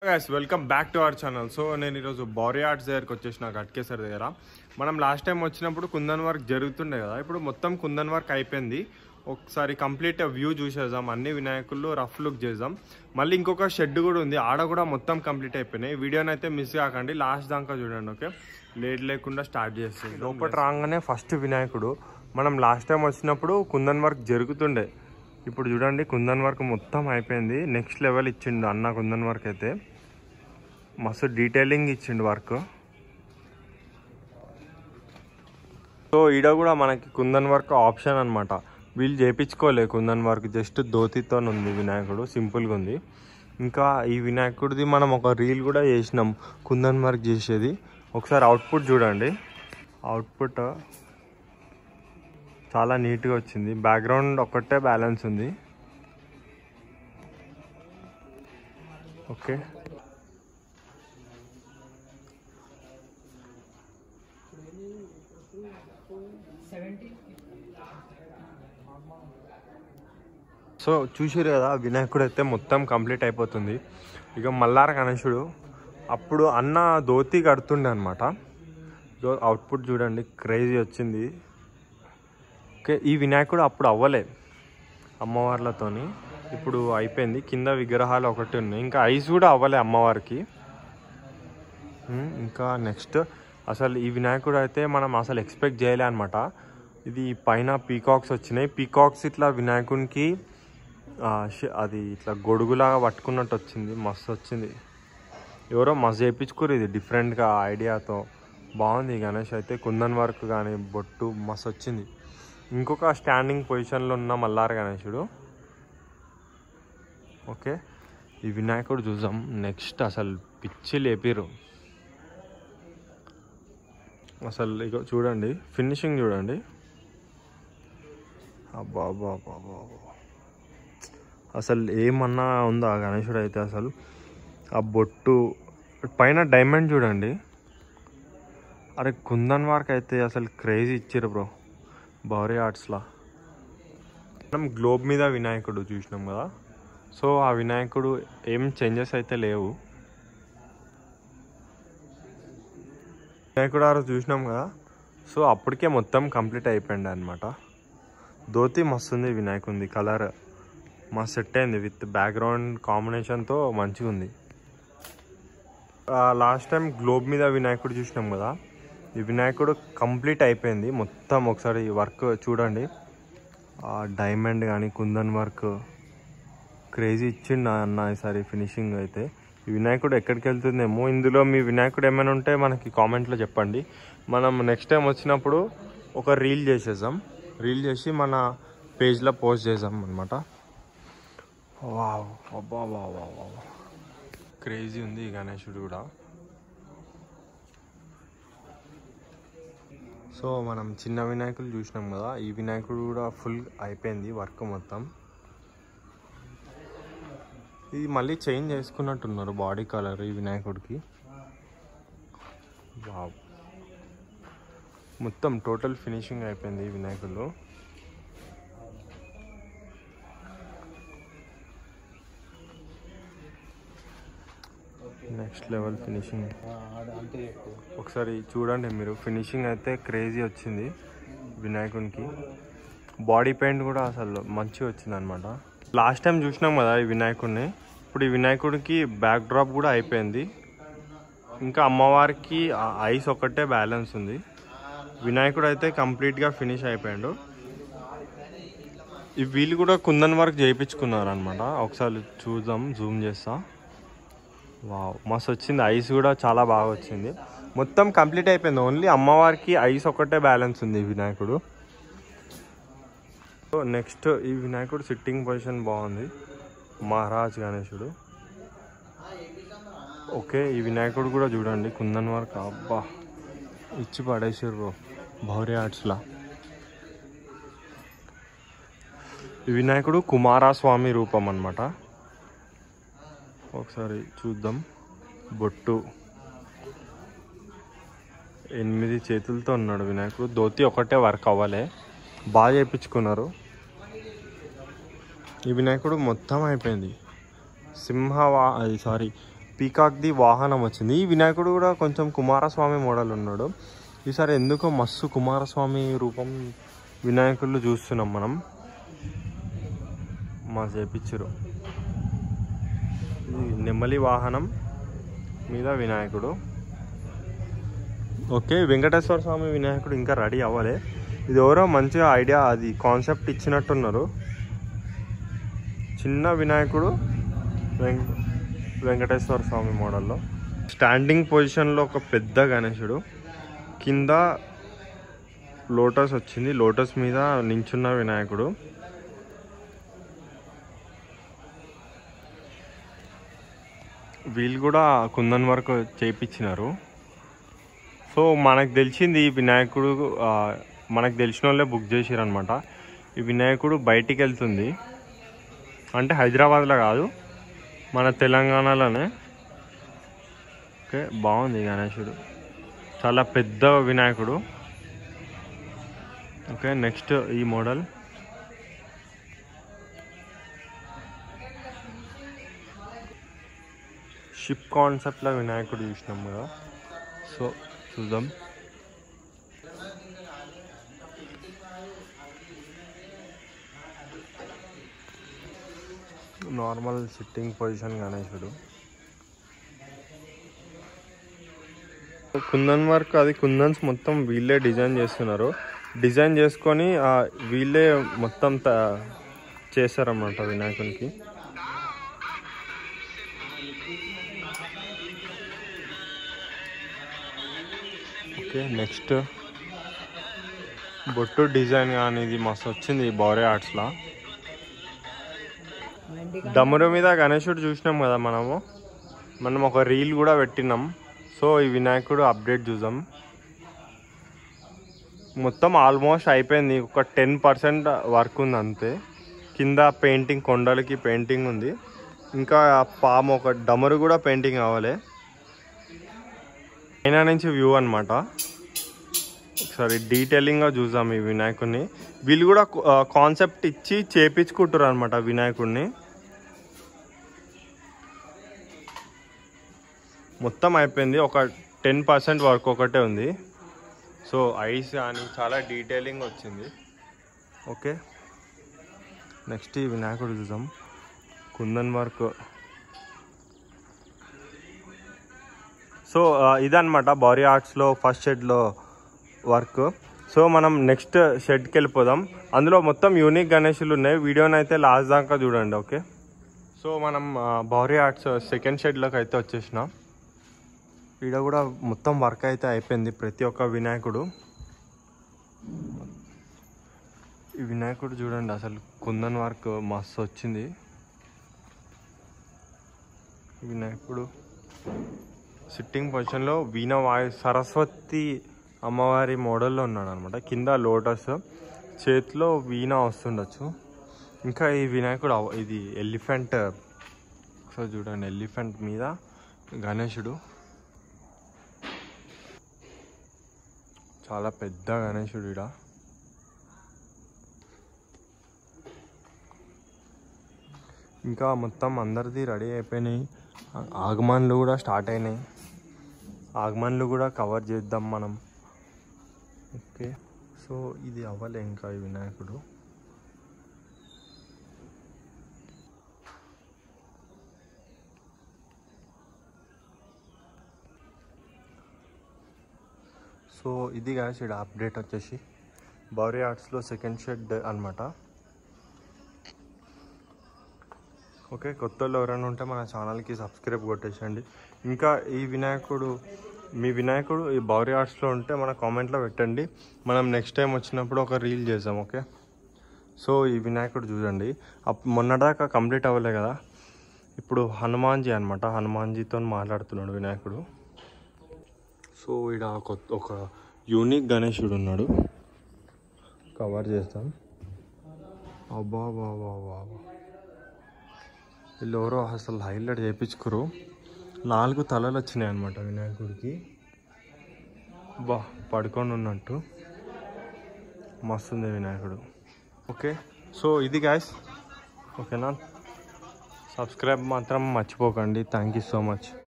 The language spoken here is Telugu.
guys, welcome back to our channel. So నేను ఈరోజు బౌరీ ఆర్ట్స్ దగ్గరికి వచ్చేసిన గట్కేసర్ దగ్గర. మనం లాస్ట్ టైం వచ్చినప్పుడు కుందన్ వర్క్ జరుగుతుండే కదా, ఇప్పుడు మొత్తం కుందన్ వర్క్ అయిపోయింది. ఒకసారి కంప్లీట్ వ్యూ చూసేద్దాం, అన్ని వినాయకులు రఫ్ లుక్ చేద్దాం. మళ్ళీ ఇంకొక షెడ్ కూడా ఉంది, ఆడ కూడా మొత్తం కంప్లీట్ అయిపోయినాయి. వీడియోని అయితే మిస్ కాకండి, లాస్ట్ దాకా చూడండి. ఓకే, లేట్ లేకుండా స్టార్ట్ చేస్తాం. లోపల రాగానే ఫస్ట్ వినాయకుడు. మనం లాస్ట్ టైం వచ్చినప్పుడు కుందన్ వర్క్ జరుగుతుండే, ఇప్పుడు చూడండి కుందన్ వర్క్ మొత్తం అయిపోయింది. నెక్స్ట్ లెవెల్ ఇచ్చిండు అన్న కుందన్ వర్క్ అయితే, మస్తు డీటెయిలింగ్ ఇచ్చిండు వర్క్. సో ఈడ కూడా మనకి కుందన్ వర్క్ ఆప్షన్ అనమాట, వీళ్ళు చేయించుకోలే కుందన్ వర్క్, జస్ట్ ధోతితో ఉంది వినాయకుడు, సింపుల్గా ఉంది. ఇంకా ఈ వినాయకుడిది మనం ఒక రీల్ కూడా చేసినాం కుందన్ వర్క్ చేసేది. ఒకసారి అవుట్పుట్ చూడండి, అవుట్పుట్ చాలా నీట్గా వచ్చింది. బ్యాక్గ్రౌండ్ ఒక్కటే బ్యాలెన్స్ ఉంది. ఓకే, సో చూసారు కదా, వినాయకుడు అయితే మొత్తం కంప్లీట్ అయిపోతుంది. ఇక మల్లార గణేశుడు అప్పుడు అన్న ధోతి కడుతుండే అనమాట. అవుట్పుట్ చూడండి, క్రేజీ వచ్చింది. ఓకే, ఈ వినాయకుడు అప్పుడు అవ్వలే అమ్మవార్లతోని, ఇప్పుడు అయిపోయింది. కింద విగ్రహాలు ఒకటి ఉన్నాయి, ఇంకా ఐస్ కూడా అవ్వలే అమ్మవారికి. ఇంకా నెక్స్ట్ అసలు ఈ వినాయకుడు అయితే మనం అసలు ఎక్స్పెక్ట్ చేయలే అనమాట. ఇది పైన పీకాక్స్ వచ్చినాయి, పీకాక్స్ ఇట్లా వినాయకునికి అది ఇట్లా గొడుగులాగా పట్టుకున్నట్టు వచ్చింది, మస్తు వచ్చింది. ఎవరో మస్తు చేయించుకోరు ఇది డిఫరెంట్గా ఐడియాతో, బాగుంది. గణేష్ అయితే కుందన్ వర్క్ కానీ బొట్టు మస్తు వచ్చింది. ఇంకొక స్టాండింగ్ పొజిషన్లో ఉన్న మల్లార గణేశుడు. ఓకే, ఈ వినాయకుడు చూద్దాం. నెక్స్ట్ అసలు పిచ్చి లేపిరు అసలు. ఇక చూడండి ఫినిషింగ్ చూడండి, అబ్బా అబ్బా అబ్బా అబ్బా, అసలు ఏమన్నా ఉందా గణేశుడు అయితే. అసలు ఆ బొట్టు పైన డైమండ్ చూడండి. అరే కుందన్ వర్క్ అయితే అసలు క్రేజీ ఇచ్చారు బ్రో బౌరీ ఆర్ట్స్లా. మనం గ్లోబ్ మీద వినాయకుడు చూసినాం కదా, సో ఆ వినాయకుడు ఏం చేంజెస్ అయితే లేవు. వినాయకుడు ఆ రోజు చూసినాం కదా, సో అప్పటికే మొత్తం కంప్లీట్ అయిపోయింది అనమాట. ధోతి మస్తు ఉంది వినాయకుంది, కలర్ మస్తు సెట్ అయింది విత్ బ్యాక్గ్రౌండ్ కాంబినేషన్తో మంచిగా ఉంది. లాస్ట్ టైం గ్లోబ్ మీద వినాయకుడు చూసినాం కదా, ఈ వినాయకుడు కంప్లీట్ అయిపోయింది మొత్తం. ఒకసారి వర్క్ చూడండి, డైమండ్ కానీ కుందన్ వర్క్ క్రేజీ ఇచ్చిండు అన్న ఈసారి ఫినిషింగ్ అయితే. ఈ వినాయకుడు ఎక్కడికి వెళ్తుందేమో, ఇందులో మీ వినాయకుడు ఏమైనా ఉంటే మనకి కామెంట్లో చెప్పండి. మనం నెక్స్ట్ టైం వచ్చినప్పుడు ఒక రీల్ చేసేద్దాం, రీల్ చేసి మన పేజ్లో పోస్ట్ చేద్దాం అనమాట. వావ్ అబ్బా వా వా వా, క్రేజీ ఉంది ఈ గణేశుడు కూడా. సో మనం చిన్న వినాయకులు చూసినాం కదా, ఈ వినాయకుడు కూడా ఫుల్ అయిపోయింది వర్క్ మొత్తం. ఇది మళ్ళీ చేంజ్ చేసుకున్నట్టున్నారు బాడీ కలర్ ఈ వినాయకుడికి. వావ్, మొత్తం టోటల్ ఫినిషింగ్ అయిపోయింది ఈ వినాయకుడు. నెక్స్ట్ లెవెల్ ఫినిషింగ్ ఒకసారి చూడండి మీరు, ఫినిషింగ్ అయితే క్రేజీ వచ్చింది వినాయకునికి. బాడీ పెయింట్ కూడా అసలు మంచిగా వచ్చింది అనమాట. లాస్ట్ టైం చూసినాం కదా ఈ వినాయకుడిని, ఇప్పుడు ఈ వినాయకుడికి బ్యాక్ డ్రాప్ కూడా అయిపోయింది. ఇంకా అమ్మవారికి ఐస్ ఒక్కటే బ్యాలెన్స్ ఉంది. వినాయకుడు అయితే కంప్లీట్గా ఫినిష్ అయిపోయాడు. ఈ వీళ్ళు కూడా కుందన్ వర్క్ చేయించుకున్నారు అనమాట. ఒకసారి చూద్దాం, జూమ్ చేస్తా. వావ్ మస్తు వచ్చింది, ఐస్ కూడా చాలా బాగా వచ్చింది. మొత్తం కంప్లీట్ అయిపోయింది, ఓన్లీ అమ్మవారికి ఐస్ ఒక్కటే బ్యాలెన్స్ ఉంది వినాయకుడు. సో నెక్స్ట్ ఈ వినాయకుడు సిట్టింగ్ పొజిషన్ బాగుంది, మహారాజ్ గణేశుడు. ఓకే, ఈ వినాయకుడు కూడా చూడండి కుందన్ వర్క్, అబ్బా ఇచ్చి పడేసారు బౌరీ ఆర్ట్స్లా. ఈ వినాయకుడు కుమారస్వామి రూపం అన్నమాట. ఒకసారి చూద్దాం, బొట్టు 8 చేతులతో ఉన్నాడు వినాయకుడు. ధోతి ఒకటే వర్క్ అవ్వలే, బాగా చేయించుకున్నారు. ఈ వినాయకుడు మొత్తం అయిపోయింది. పీకాక్ది వాహనం వచ్చింది. ఈ వినాయకుడు కూడా కొంచెం కుమారస్వామి మోడల్ ఉన్నాడు. ఈసారి ఎందుకో మస్తు కుమారస్వామి రూపం వినాయకుళ్ళు చూస్తున్నాం మనం. మా చేపించారు నెమలి వాహనం మీద వినాయకుడు. ఓకే, వెంకటేశ్వర స్వామి వినాయకుడు ఇంకా రెడీ అవ్వలే. ఇది ఎవరో మంచిగా ఐడియా అది కాన్సెప్ట్ ఇచ్చినట్టున్నారు. చిన్న వినాయకుడు వెంకటేశ్వర స్వామి మోడల్లో స్టాండింగ్ పొజిషన్లో ఒక పెద్ద గణేశుడు, కింద లోటస్ వచ్చింది, లోటస్ మీద నించున్న వినాయకుడు. వీళ్ళు కూడా కుందన్ వర్క్ చేయించినారు. సో మనకు తెలిసింది ఈ వినాయకుడు మనకు తెలిసిన వాళ్ళే బుక్ చేసారు అనమాట. ఈ వినాయకుడు బయటికి వెళ్తుంది, అంటే హైదరాబాద్లో కాదు మన తెలంగాణలోనే. ఓకే, బాగుంది గణేశుడు, చాలా పెద్ద వినాయకుడు. ఓకే, నెక్స్ట్ ఈ మోడల్ షిప్ కాన్సెప్ట్లో వినాయకుడు చూసినాం కదా. సో చూద్దాం. నార్మల్ సిట్టింగ్ పొజిషన్ గణేశుడు. కుందన్ వర్క్ అది కుందన్స్ మొత్తం వీళ్ళే డిజైన్ చేస్తున్నారు. డిజైన్ చేసుకొని వీళ్ళే మొత్తం చేస్తారన్నమాట వినాయకునికి. ఓకే, నెక్స్ట్ బొట్టు డిజైన్ కానీ ఇది మస్తు వచ్చింది ఈ బౌరే ఆర్ట్స్లో. డమరు మీద గణేశుడు చూసినాం కదా మనం ఒక రీల్ కూడా పెట్టినాం. సో ఈ వినాయకుడు అప్డేట్ చూద్దాం. మొత్తం ఆల్మోస్ట్ అయిపోయింది, ఒక 10% వర్క్ ఉంది అంతే. కింద పెయింటింగ్, కొండలకి పెయింటింగ్ ఉంది, ఇంకా పాము ఒక డమరు కూడా పెయింటింగ్ అవ్వాలి. పైన నుంచి వ్యూ అనమాట. ఒకసారి డీటెయిలింగ్గా చూద్దాం ఈ వినాయకుడిని. వీళ్ళు కూడా కాన్సెప్ట్ ఇచ్చి చేపించుకుంటారు అనమాట వినాయకుడిని. మొత్తం అయిపోయింది, ఒక 10% వర్క్ ఒకటే ఉంది. సో ఐస్ కానీ చాలా డీటెయిలింగ్ వచ్చింది. ఓకే, నెక్స్ట్ ఈ వినాయకుడు చూద్దాం. కుందన్ వర్క్. సో ఇదన్నమాట బౌరీ ఆర్ట్స్లో ఫస్ట్ షెడ్లో వర్క్. సో మనం నెక్స్ట్ షెడ్కి వెళ్ళిపోదాం. అందులో మొత్తం యూనిక్ గణేషులు ఉన్నాయి. వీడియోని అయితే లాస్ట్ దాకా చూడండి. ఓకే, సో మనం బౌరీ ఆర్ట్స్ సెకండ్ షెడ్లోకి అయితే వచ్చేసినాం. ఈడ కూడా మొత్తం వర్క్ అయితే అయిపోయింది, ప్రతి ఒక్క వినాయకుడు. ఈ వినాయకుడు చూడండి, అసలు కుందన్ వర్క్ మస్తు వచ్చింది. వినాయకుడు సిట్టింగ్ పొజిషన్లో వీణ సరస్వతి అమ్మవారి మోడల్లో ఉన్నాడు అనమాట. కింద లోటస్, చేతిలో వీణ వస్తుండొచ్చు. ఇంకా ఈ వినాయకుడు ఇది ఎలిఫెంట్. సో చూడండి, ఎలిఫెంట్ మీద గణేశుడు, చాలా పెద్ద గణేశుడు ఈడ. ఇంకా మొత్తం అందరిది రెడీ అయిపోయినాయి. ఆగమన్లు కూడా స్టార్ట్ అయినాయి. ఆగమన్లు కూడా కవర్ చేద్దాం మనం. ఓకే, సో ఇది అవ్వలే ఇంకా ఈ వినాయకుడు. సో ఇది గాయస్ ఇక్కడ అప్డేట్ వచ్చేసి బౌరీ ఆర్ట్స్లో సెకండ్ షెడ్ అనమాట. ఓకే, కొత్త వాళ్ళు ఎవరైనా ఉంటే మన ఛానల్కి సబ్స్క్రైబ్ కొట్టేసండి. ఇంకా ఈ వినాయకుడు, మీ వినాయకుడు ఈ బౌరీ ఆర్ట్స్లో ఉంటే మన కామెంట్లో పెట్టండి. మనం నెక్స్ట్ టైం వచ్చినప్పుడు ఒక రీల్ చేద్దాం. ఓకే, సో ఈ వినాయకుడు చూడండి, మొన్నదాకా కంప్లీట్ అవ్వలే కదా. ఇప్పుడు హనుమాన్జీ అనమాట, హనుమాన్జీతో మాట్లాడుతున్నాడు వినాయకుడు. సో ఇక్కడ ఒక యూనిక్ గణేశుడు ఉన్నాడు, కవర్ చేస్తాం. అబ్బా బాబా బాబా, వీళ్ళు ఎవరో అసలు హైలైట్ చేయించుకోరు. 4 తలలు వచ్చినాయి అనమాట వినాయకుడికి. బా పడుకొని ఉన్నట్టు మస్తుంది వినాయకుడు. ఓకే, సో ఇది గాయస్. ఓకేనా, సబ్స్క్రైబ్ మాత్రం మర్చిపోకండి. Thank you so much.